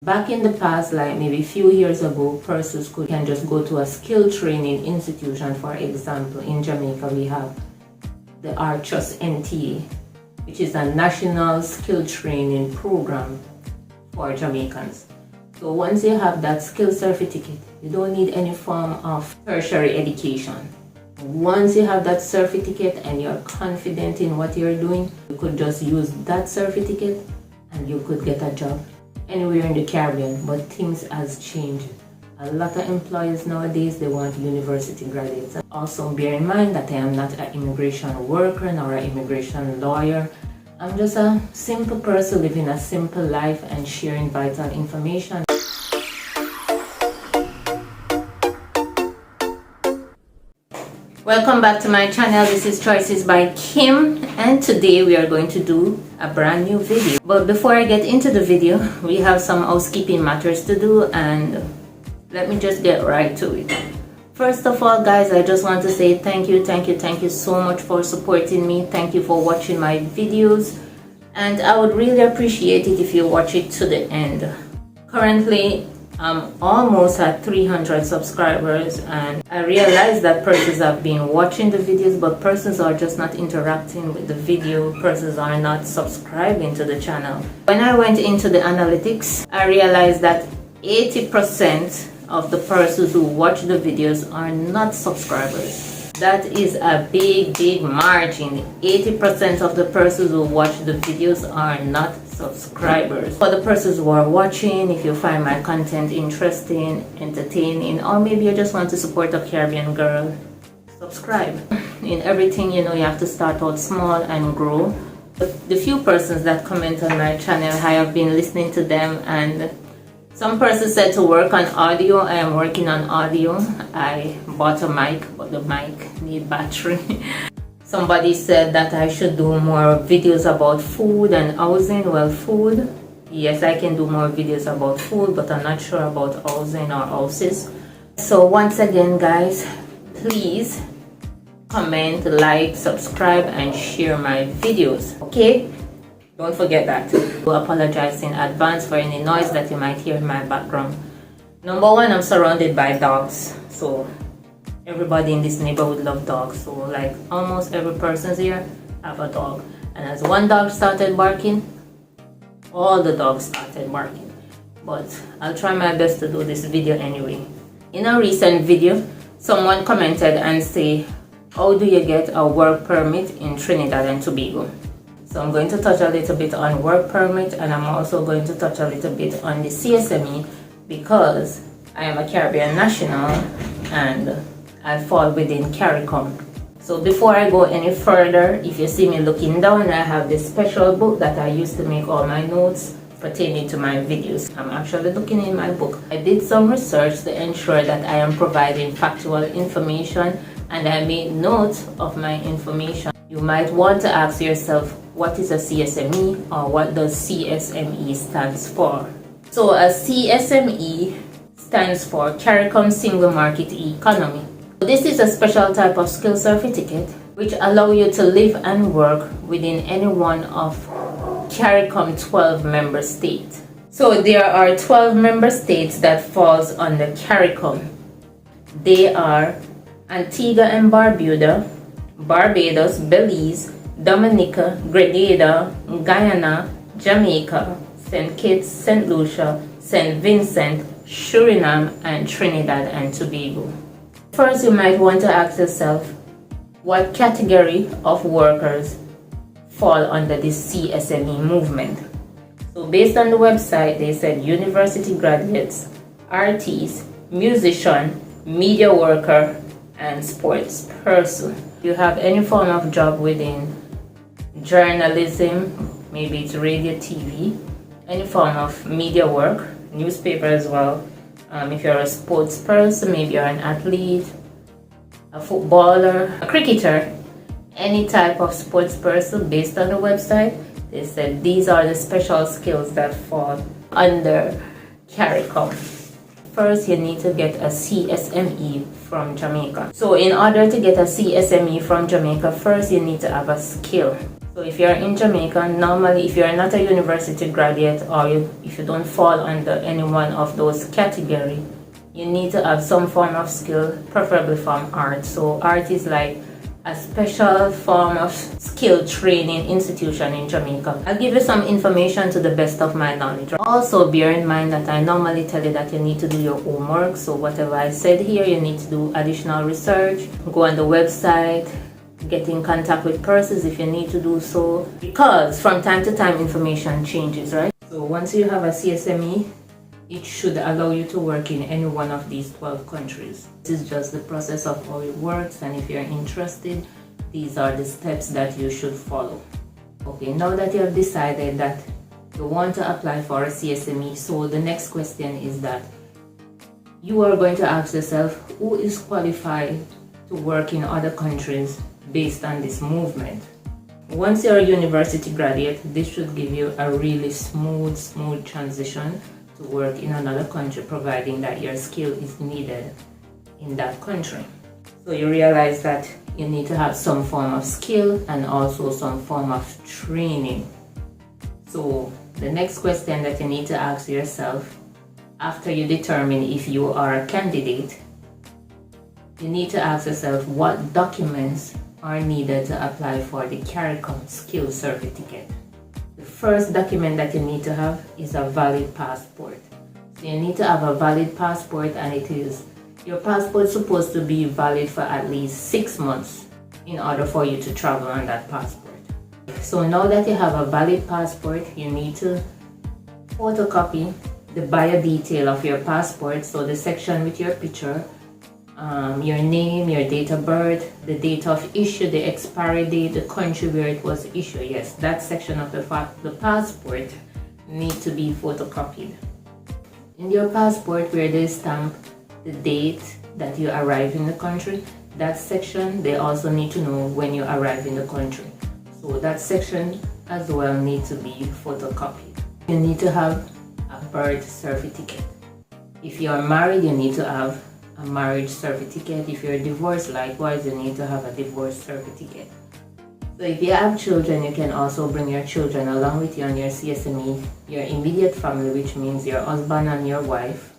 Back in the past, like maybe a few years ago, persons can just go to a skill training institution. For example, in Jamaica, we have the CHOicesME, which is a national skill training program for Jamaicans. So once you have that skill certificate, you don't need any form of tertiary education. Once you have that certificate and you're confident in what you're doing, you could just use that certificate and you could get a job anywhere in the Caribbean. But things has changed. A lot of employers nowadays, they want university graduates. Also bear in mind that I am not an immigration worker nor an immigration lawyer. I'm just a simple person living a simple life and sharing vital information. Welcome back to my channel. This is Choices by Kim, and today we are going to do a brand new video. But before I get into the video, we have some housekeeping matters to do, and let me just get right to it. First of all, guys, I just want to say thank you so much for supporting me. Thank you for watching my videos, and I would really appreciate it if you watch it to the end. Currently, I'm almost at 300 subscribers, and I realize that persons have been watching the videos, but persons are just not interacting with the video. Persons are not subscribing to the channel. When I went into the analytics, I realized that 80% of the persons who watch the videos are not subscribers. That is a big margin. 80% of the persons who watch the videos are not subscribers. For the persons who are watching, if you find my content interesting, entertaining, or maybe you just want to support a Caribbean girl, subscribe. In everything, you know, you have to start out small and grow. But the few persons that comment on my channel, I have been listening to them, and some person said to work on audio. I am working on audio. I bought a mic, but the mic needs battery. Somebody said that I should do more videos about food and housing. Well, food, yes, I can do more videos about food, but I'm not sure about housing or houses. So once again, guys, please comment, like, subscribe, and share my videos, okay? Don't forget that. I apologize in advance for any noise that you might hear in my background. Number one, I'm surrounded by dogs. So everybody in this neighborhood love dogs. So like almost every person here have a dog. And as one dog started barking, all the dogs started barking. But I'll try my best to do this video anyway. In a recent video, someone commented and say, how do you get a work permit in Trinidad and Tobago? So I'm going to touch a little bit on work permit, and I'm also going to touch a little bit on the CSME because I am a Caribbean national and I fall within CARICOM. So before I go any further, if you see me looking down, I have this special book that I used to make all my notes pertaining to my videos. I'm actually looking in my book. I did some research to ensure that I am providing factual information, and I made note of my information. You might want to ask yourself, what is a CSME, or what does CSME stands for? So a CSME stands for CARICOM Single Market Economy. This is a special type of skill certificate which allow you to live and work within any one of CARICOM 12 member states. So there are 12 member states that falls under CARICOM. They are Antigua and Barbuda, Barbados, Belize, Dominica, Grenada, Guyana, Jamaica, St. Kitts, St. Lucia, St. Vincent, Suriname, and Trinidad and Tobago. First, you might want to ask yourself, what category of workers fall under this CSME movement? So based on the website, they said university graduates, artists, musician, media worker, and sports person. If you have any form of job within journalism, maybe it's radio, TV, any form of media work, newspaper as well. If you're a sports person, maybe you're an athlete, a footballer, a cricketer, any type of sports person, based on the website, they said these are the special skills that fall under CARICOM. First, you need to get a CSME from Jamaica. So in order to get a CSME from Jamaica, first you need to have a skill. So if you're in Jamaica, normally if you're not a university graduate or if you don't fall under any one of those categories, you need to have some form of skill, preferably from art. So art is like a special form of skill training institution in Jamaica. I'll give you some information to the best of my knowledge. Also bear in mind that I normally tell you that you need to do your homework. So whatever I said here, you need to do additional research, go on the website, get in contact with persons if you need to do so, because from time to time information changes, right? So once you have a CSME, it should allow you to work in any one of these 12 countries. This is just the process of how it works, and if you're interested, these are the steps that you should follow. Okay, now that you have decided that you want to apply for a CSME, so the next question is that you are going to ask yourself, who is qualified to work in other countries based on this movement? Once you're a university graduate, this should give you a really smooth transition to work in another country, providing that your skill is needed in that country. So you realize that you need to have some form of skill and also some form of training. So the next question that you need to ask yourself after you determine if you are a candidate, you need to ask yourself what documents are needed to apply for the CARICOM skill certificate. The first document that you need to have is a valid passport. So you need to have a valid passport, and your passport is supposed to be valid for at least 6 months in order for you to travel on that passport. So now that you have a valid passport, you need to photocopy the bio detail of your passport, so the section with your picture, your name, your date of birth, the date of issue, the expiry date, the country where it was issued. Yes, that section of the passport needs to be photocopied. In your passport, where they stamp the date that you arrive in the country, that section, they also need to know when you arrive in the country. So that section as well needs to be photocopied. You need to have a birth certificate. If you are married, you need to have a marriage certificate. If you're divorced, likewise, you need to have a divorce certificate. So if you have children, you can also bring your children along with you on your CSME, your immediate family, which means your husband and your wife,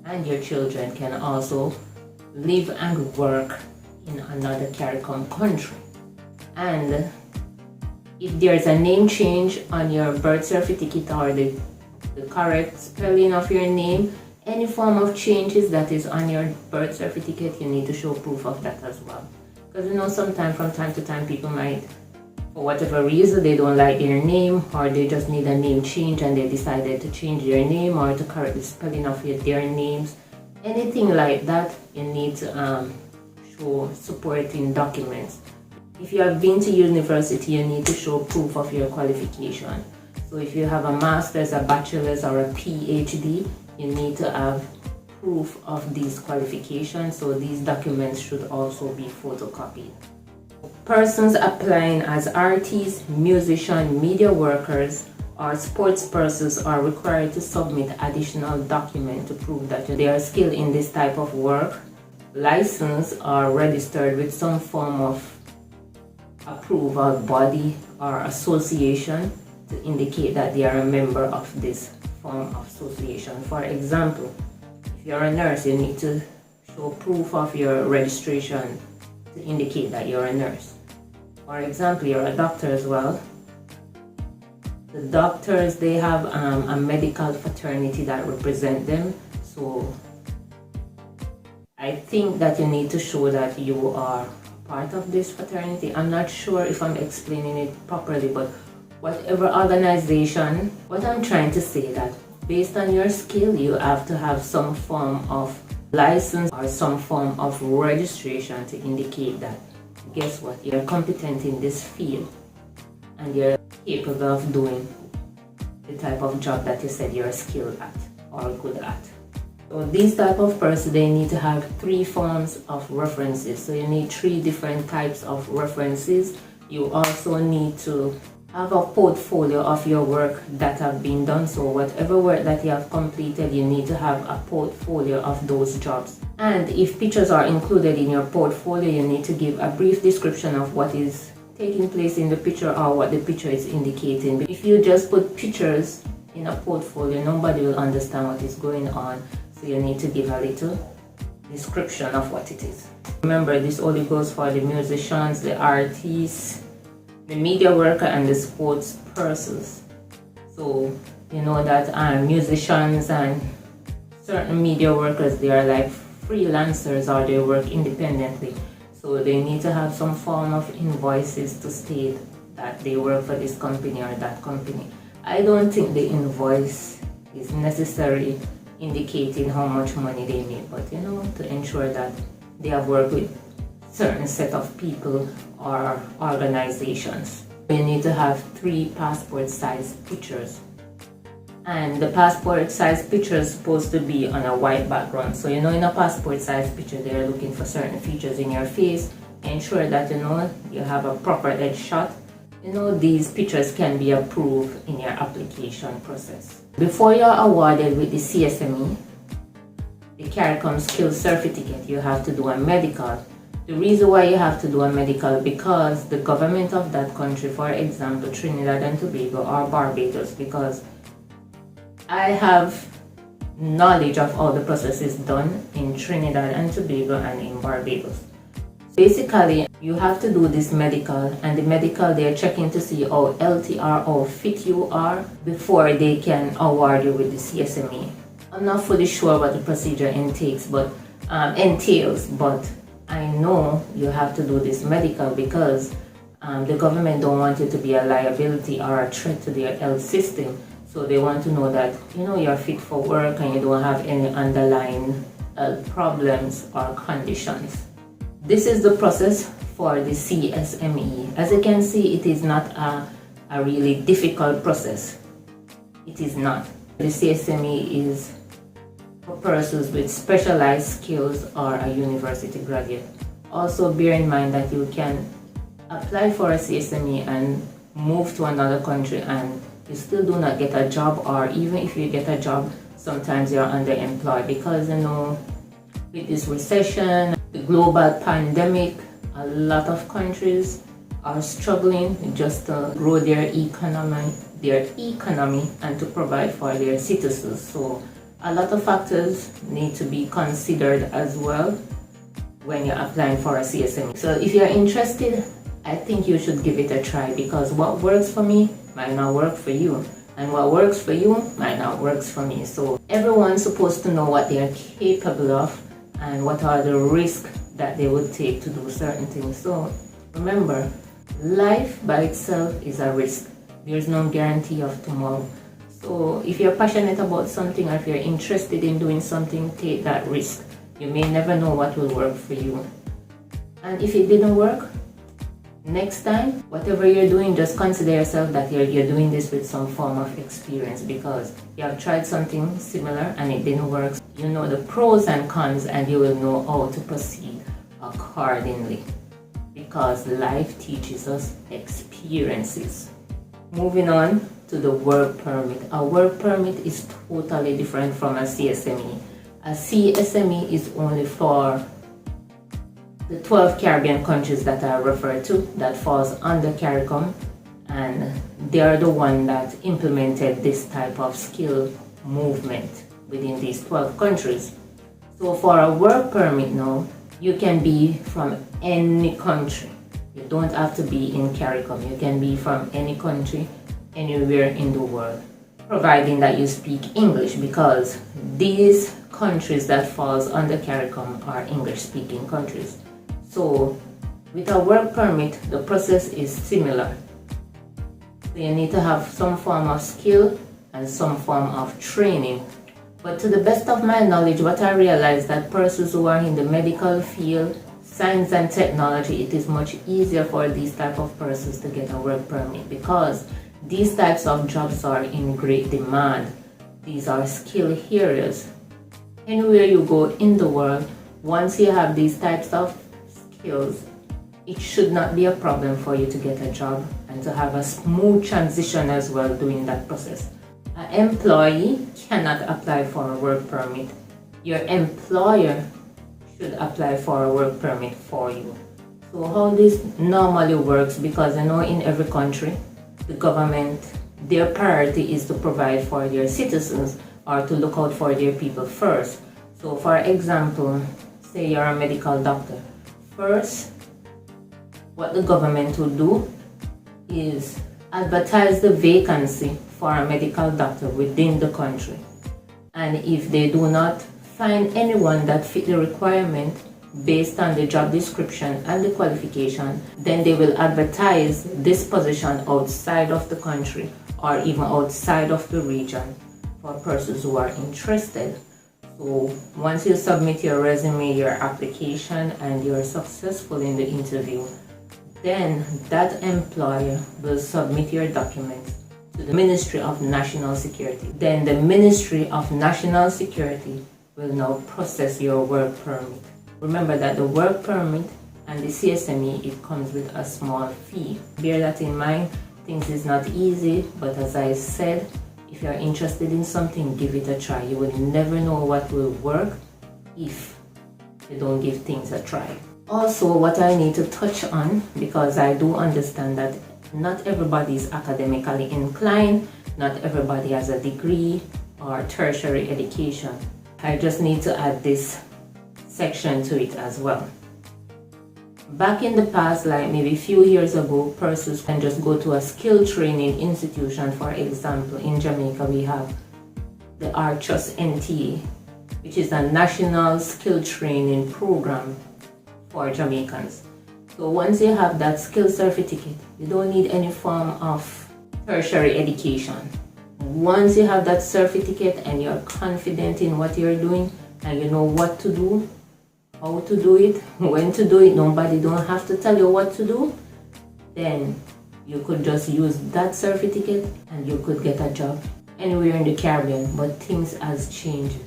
and your children can also live and work in another CARICOM country. And if there's a name change on your birth certificate or the correct spelling of your name, any form of changes that is on your birth certificate, you need to show proof of that as well. Because you know, sometimes from time to time people might, for whatever reason, they don't like their name, or they just need a name change and they decided to change their name or to correct the spelling of their names. Anything like that, you need to show supporting documents. If you have been to university, you need to show proof of your qualification. So if you have a master's, a bachelor's, or a PhD, you need to have proof of these qualifications, so these documents should also be photocopied. Persons applying as artists, musicians, media workers, or sports persons are required to submit additional documents to prove that they are skilled in this type of work, licensed or registered with some form of approval body or association to indicate that they are a member of this form of association. For example, if you're a nurse, you need to show proof of your registration to indicate that you're a nurse. For example, you're a doctor as well. The doctors, they have a medical fraternity that represent them. So I think that you need to show that you are part of this fraternity. I'm not sure if I'm explaining it properly, but whatever organization, what I'm trying to say that based on your skill, you have to have some form of license or some form of registration to indicate that, guess what, you're competent in this field and you're capable of doing the type of job that you said you're skilled at or good at. So these type of persons, they need to have 3 forms of references. So you need 3 different types of references. You also need to have a portfolio of your work that have been done. So whatever work that you have completed, you need to have a portfolio of those jobs. And if pictures are included in your portfolio, you need to give a brief description of what is taking place in the picture or what the picture is indicating. If you just put pictures in a portfolio, nobody will understand what is going on, so you need to give a little description of what it is. Remember, this only goes for the musicians, the artists, the media worker, and the sports persons. So you know that musicians and certain media workers, they are like freelancers or they work independently. So they need to have some form of invoices to state that they work for this company or that company. I don't think the invoice is necessarily indicating how much money they make, but you know, to ensure that they have worked with certain set of people or organizations. You need to have 3 passport size pictures. And the passport size picture is supposed to be on a white background. So you know, in a passport size picture, they're looking for certain features in your face. Ensure that you know you have a proper headshot. You know, these pictures can be approved in your application process. Before you're awarded with the CSME, the CARICOM Skills Certificate, you have to do a medical. The reason why you have to do a medical, because the government of that country, for example, Trinidad and Tobago or Barbados, because I have knowledge of how the process is done in Trinidad and Tobago and in Barbados. Basically, you have to do this medical, and the medical, they're checking to see how healthy or how fit you are before they can award you with the CSME. I'm not fully sure what the procedure entails, but I know you have to do this medical because the government don't want you to be a liability or a threat to their health system. So they want to know that you know you're fit for work and you don't have any underlying problems or conditions. This is the process for the CSME. As you can see, it is not a really difficult process. It is not. The CSME is for persons with specialized skills or a university graduate. Also bear in mind that you can apply for a CSME and move to another country and you still do not get a job, or even if you get a job, sometimes you're underemployed because you know, with this recession, the global pandemic, a lot of countries are struggling just to grow their economy and to provide for their citizens. So a lot of factors need to be considered as well when you're applying for a CSME. So if you're interested, I think you should give it a try, because what works for me might not work for you, and what works for you might not work for me. So everyone's supposed to know what they are capable of and what are the risks that they would take to do certain things. So remember, life by itself is a risk. There's no guarantee of tomorrow. So if you're passionate about something, or if you're interested in doing something, take that risk. You may never know what will work for you. And if it didn't work, next time, whatever you're doing, just consider yourself that you're doing this with some form of experience, because you have tried something similar and it didn't work. You know the pros and cons, and you will know how to proceed accordingly, because life teaches us experiences. Moving on to the work permit. A work permit is totally different from a CSME. A CSME is only for the 12 Caribbean countries that I referred to, that falls under CARICOM, and they are the one that implemented this type of skill movement within these 12 countries. So for a work permit now, you can be from any country. You don't have to be in CARICOM. You can be from any country, anywhere in the world, providing that you speak English, because these countries that falls under CARICOM are English-speaking countries. So with a work permit, the process is similar. So you need to have some form of skill and some form of training. But to the best of my knowledge, what I realized, that persons who are in the medical field, science and technology, it is much easier for these type of persons to get a work permit, because these types of jobs are in great demand. These are skill areas. Anywhere you go in the world, once you have these types of skills, it should not be a problem for you to get a job and to have a smooth transition as well during that process. An employee cannot apply for a work permit. Your employer should apply for a work permit for you. So how this normally works, because I know in every country, the government, their priority is to provide for their citizens or to look out for their people first. So for example, say you're a medical doctor. First, what the government will do is advertise the vacancy for a medical doctor within the country. And if they do not find anyone that fit the requirement based on the job description and the qualification, then they will advertise this position outside of the country or even outside of the region for persons who are interested. So once you submit your resume, your application, and you're successful in the interview, then that employer will submit your documents to the Ministry of National Security. Then the Ministry of National Security will now process your work permit. Remember that the work permit and the CSME, it comes with a small fee. Bear that in mind. Things is not easy, but as I said, if you're interested in something, give it a try. You will never know what will work if you don't give things a try. Also, what I need to touch on, because I do understand that not everybody is academically inclined, not everybody has a degree or tertiary education. I just need to add this section to it as well. Back in the past, like maybe a few years ago, persons can just go to a skill training institution. For example, in Jamaica, we have the CHOicesbyKym, which is a national skill training program for Jamaicans. So once you have that skill certificate, you don't need any form of tertiary education. Once you have that certificate and you're confident in what you're doing and you know what to do, how to do it, when to do it, nobody don't have to tell you what to do, then you could just use that certificate and you could get a job anywhere in the Caribbean. But things has changed.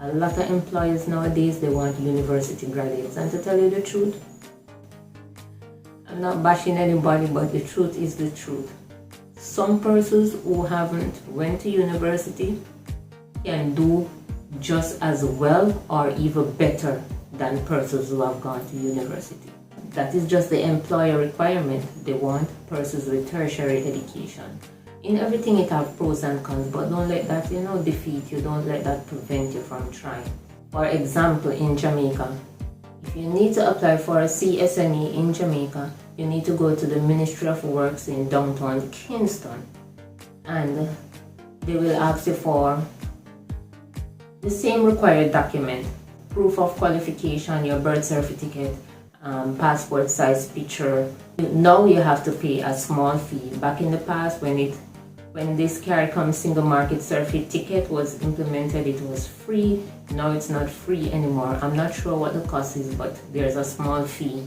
A lot of employers nowadays, they want university graduates. And to tell you the truth, I'm not bashing anybody, but the truth is the truth. Some persons who haven't went to university can do just as well or even better than persons who have gone to university. That is just the employer requirement. They want persons with tertiary education. In everything it has pros and cons, but don't let that, defeat you. Don't let that prevent you from trying. For example, in Jamaica, if you need to apply for a CSME in Jamaica, you need to go to the Ministry of Works in downtown Kingston, and they will ask you for the same required document: proof of qualification, your birth certificate, passport size picture. Now you have to pay a small fee. Back in the past, when this CARICOM single market certificate was implemented, it was free. Now it's not free anymore. I'm not sure what the cost is, but there's a small fee.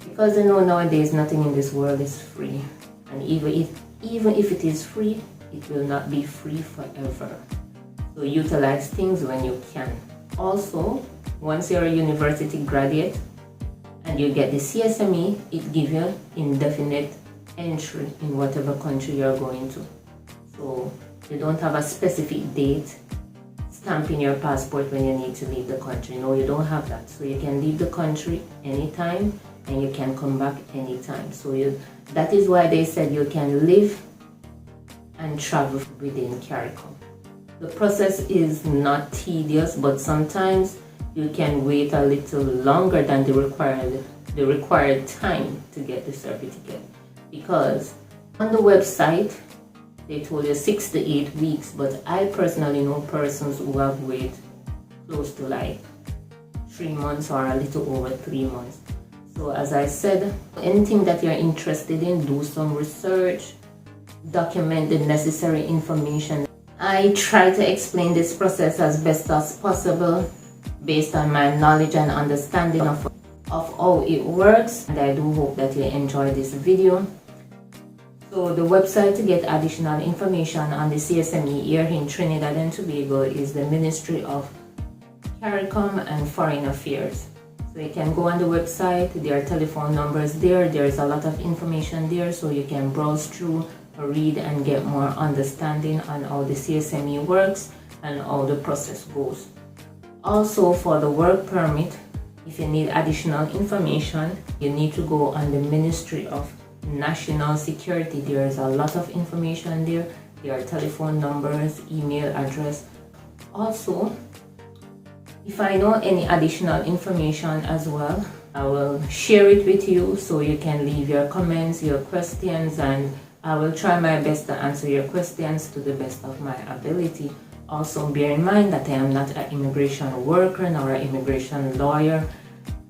Because nowadays nothing in this world is free. And even if it is free, it will not be free forever. So utilize things when you can. Also, once you're a university graduate and you get the CSME, it gives you indefinite entry in whatever country you're going to. So you don't have a specific date stamped in your passport when you need to leave the country. No, you don't have that. So you can leave the country anytime and you can come back anytime. So that is why they said you can live and travel within CARICOM. The process is not tedious, but sometimes you can wait a little longer than the required time to get the certificate, because on the website they told you 6 to 8 weeks, but I personally know persons who have waited close to like 3 months or a little over 3 months. So as I said, anything that you're interested in, do some research, document the necessary information. I try to explain this process as best as possible based on my knowledge and understanding of how it works, and I do hope that you enjoy this video. So the website to get additional information on the CSME here in Trinidad and Tobago is the Ministry of CARICOM and Foreign Affairs. So you can go on the website, there are telephone numbers there, there's a lot of information there, so you can browse through, read and get more understanding on how the CSME works and how the process goes. Also, for the work permit, If you need additional information, you need to go on the Ministry of National Security. There is a lot of information there. There are telephone numbers, email address. Also, if I know any additional information as well, I will share it with you so you can leave your comments, your questions, and I will try my best to answer your questions to the best of my ability. Also, bear in mind that I am not an immigration worker nor an immigration lawyer.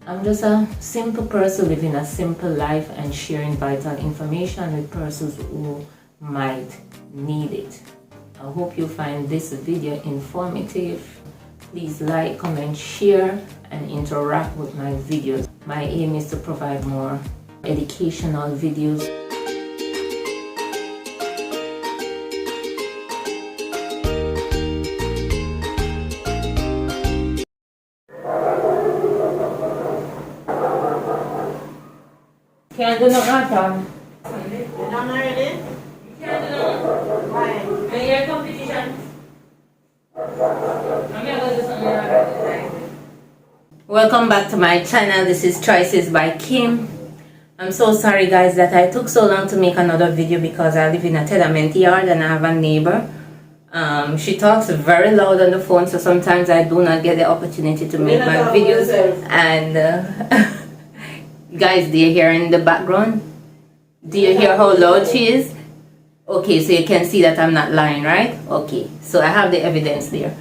I'm just a simple person living a simple life and sharing vital information with persons who might need it. I hope you find this video informative. Please like, comment, share, and interact with my videos. My aim is to provide more educational videos. Can't do nothing at all. You're done already? Can't do nothing. Why? And your competition. I'm gonna do something like. Welcome back to my channel. This is Choices by Kim. I'm so sorry guys that I took so long to make another video because I live in a tenement yard and I have a neighbor. She talks very loud on the phone, so sometimes I do not get the opportunity to make my videos. And guys, do you hear in the background? Do you hear how loud she is? Okay, so you can see that I'm not lying, right? Okay, so I have the evidence there.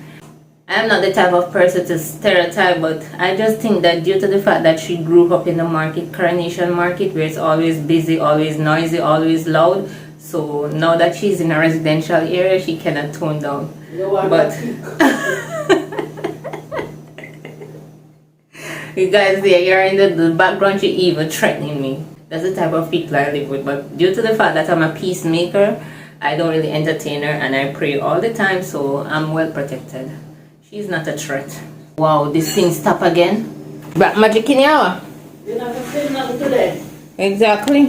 I'm not the type of person to stereotype, but I just think that due to the fact that she grew up in the market, Coronation Market, where it's always busy, always noisy, always loud. So now that she's in a residential area, she cannot tone down. But you guys there, you're in the background, she even threatening me. That's the type of people I live with. But due to the fact that I'm a peacemaker, I don't really entertain her and I pray all the time, so I'm well protected. She's not a threat. Wow, this thing stop again. Black magic in your hour. You're not going to say nothing today. Exactly.